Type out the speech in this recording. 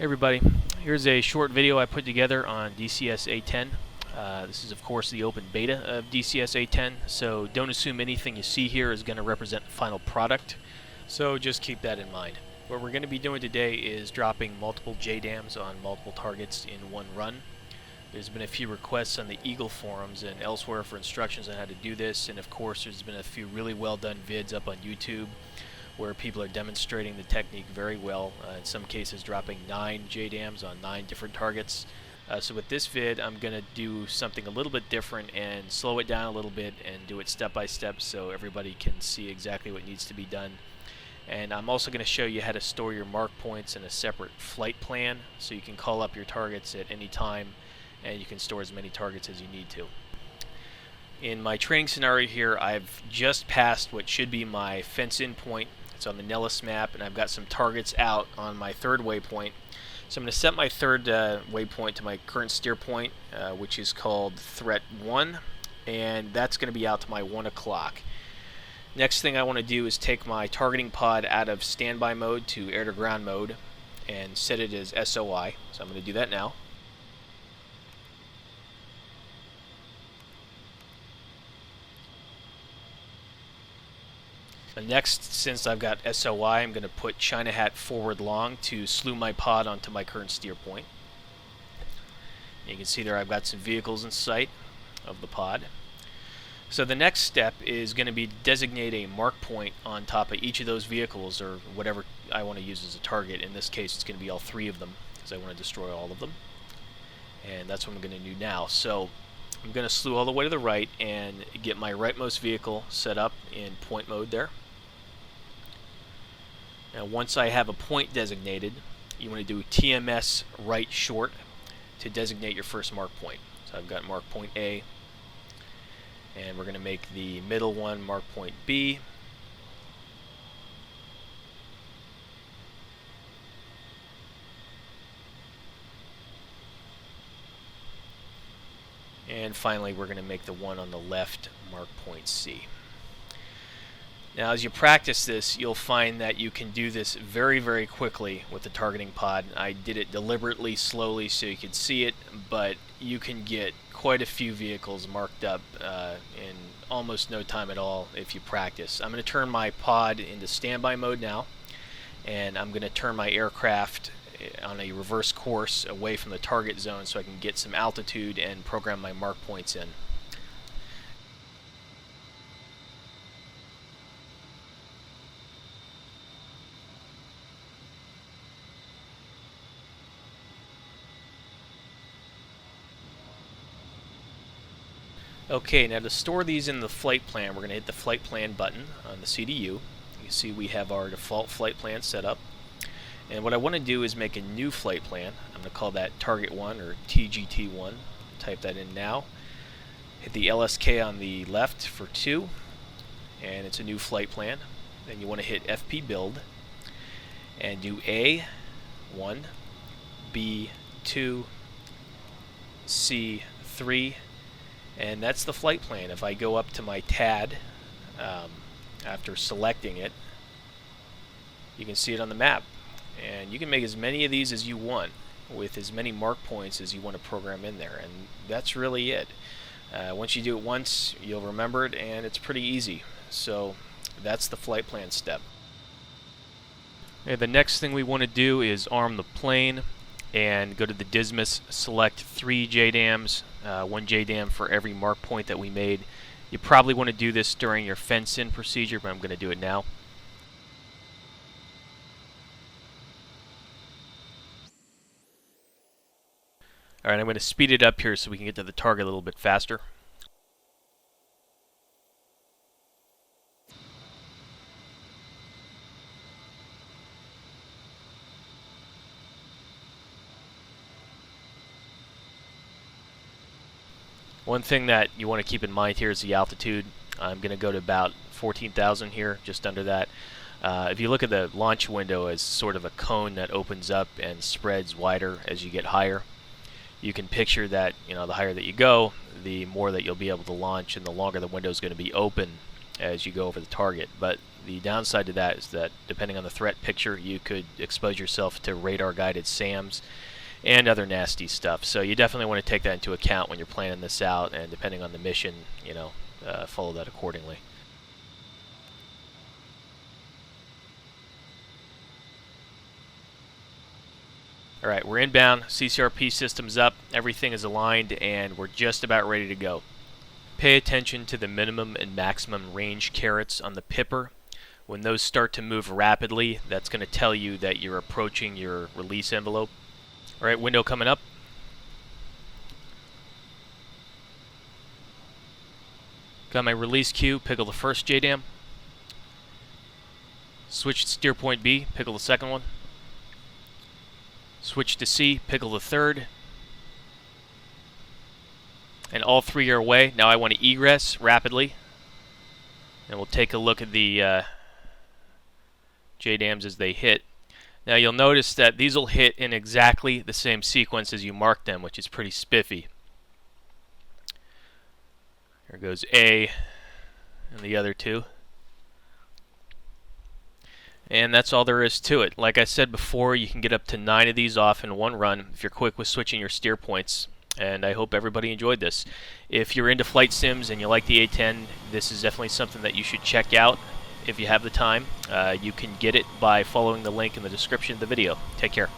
Hey everybody, here's a short video I put together on DCS A-10. This is of course the open beta of DCS A-10, so don't assume anything you see here is going to represent the final product, so just keep that in mind. What we're going to be doing today is dropping multiple JDAMs on multiple targets in one run. There's been a few requests on the Eagle forums and elsewhere for instructions on how to do this, and of course there's been a few really well done vids up on YouTube where people are demonstrating the technique very well, in some cases dropping 9 JDAMs on 9 different targets. So with this vid I'm going to do something a little bit different and slow it down a little bit and do it step by step so everybody can see exactly what needs to be done. And I'm also going to show you how to store your mark points in a separate flight plan so you can call up your targets at any time and you can store as many targets as you need to. In my training scenario here, I've just passed what should be my fence-in point. It's on the Nellis map, and I've got some targets out on my third waypoint. So I'm going to set my third waypoint to my current steer point, which is called Threat 1, and that's going to be out to my 1 o'clock. Next thing I want to do is take my targeting pod out of standby mode to air-to-ground mode and set it as SOI. So I'm going to do that now. Next, since I've got SOI, I'm going to put China Hat forward long to slew my pod onto my current steer point. You can see there I've got some vehicles in sight of the pod. So the next step is going to be to designate a mark point on top of each of those vehicles, or whatever I want to use as a target. In this case it's going to be all 3 of them because I want to destroy all of them. And that's what I'm going to do now. So I'm going to slew all the way to the right and get my rightmost vehicle set up in point mode there. Now once I have a point designated, you want to do TMS right short to designate your first mark point. So I've got mark point A, and we're going to make the middle one mark point B. And finally we're going to make the one on the left mark point C. Now as you practice this, you'll find that you can do this very, very quickly with the targeting pod. I did it deliberately slowly so you could see it, but you can get quite a few vehicles marked up in almost no time at all if you practice. I'm going to turn my pod into standby mode now, and I'm going to turn my aircraft on a reverse course away from the target zone so I can get some altitude and program my mark points in. Okay, now to store these in the flight plan, we're going to hit the flight plan button on the CDU. You can see we have our default flight plan set up. And what I want to do is make a new flight plan. I'm going to call that Target 1 or TGT1. Type that in now. Hit the LSK on the left for 2, and it's a new flight plan. Then you want to hit FP build and do A1, B2, C3, and that's the flight plan. If I go up to my TAD after selecting it, you can see it on the map. And you can make as many of these as you want with as many mark points as you want to program in there, and that's really it. Once you do it once, you'll remember it, and it's pretty easy. So that's the flight plan step. Okay, the next thing we want to do is arm the plane and go to the Dismas, select 3 JDAMs, 1 JDAM for every mark point that we made. You probably want to do this during your fence-in procedure, but I'm going to do it now. Alright, I'm going to speed it up here so we can get to the target a little bit faster. One thing that you want to keep in mind here is the altitude. I'm going to go to about 14,000 here, just under that. If you look at the launch window as sort of a cone that opens up and spreads wider as you get higher, you can picture that, the higher that you go, the more that you'll be able to launch, and the longer the window is going to be open as you go over the target. But the downside to that is that depending on the threat picture, you could expose yourself to radar-guided SAMs and other nasty stuff. So you definitely want to take that into account when you're planning this out, and depending on the mission, you know, follow that accordingly. Alright, we're inbound, CCRP system's up, everything is aligned, and we're just about ready to go. Pay attention to the minimum and maximum range carets on the pipper. When those start to move rapidly, that's going to tell you that you're approaching your release envelope. Alright, window coming up. Got my release cue, pickle the first JDAM. Switch to steer point B, pickle the second one. Switch to C, pickle the third. And all three are away. Now I want to egress rapidly. And we'll take a look at the JDAMs as they hit. Now you'll notice that these will hit in exactly the same sequence as you marked them, which is pretty spiffy. There goes A and the other two. And that's all there is to it. Like I said before, you can get up to 9 of these off in one run if you're quick with switching your steer points. And I hope everybody enjoyed this. If you're into flight sims and you like the A-10, this is definitely something that you should check out if you have the time. You can get it by following the link in the description of the video. Take care.